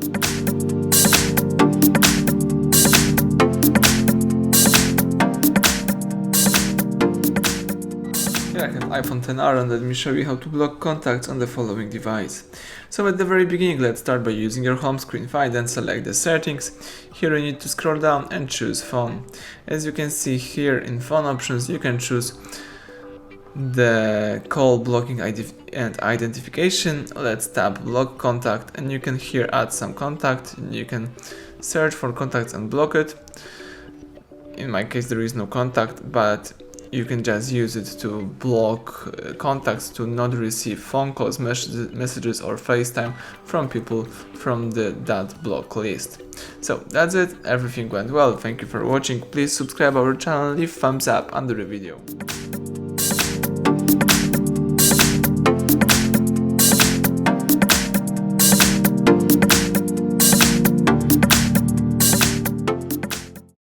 Here I have iPhone XR and let me show you how to block contacts on the following device. So at the very beginning, let's start by using your home screen. Find and select the settings. Here you need to scroll down and choose phone. As you can see here in phone options, you can choose the call blocking ID and identification. Let's tap block contact and you can here add some contact. You can search for contacts and block it. In my case there is no contact, but you can just use it to block contacts to not receive phone calls, messages or FaceTime from people from that block list. So that's it, everything went well, thank you for watching, please subscribe our channel, leave thumbs up under the video.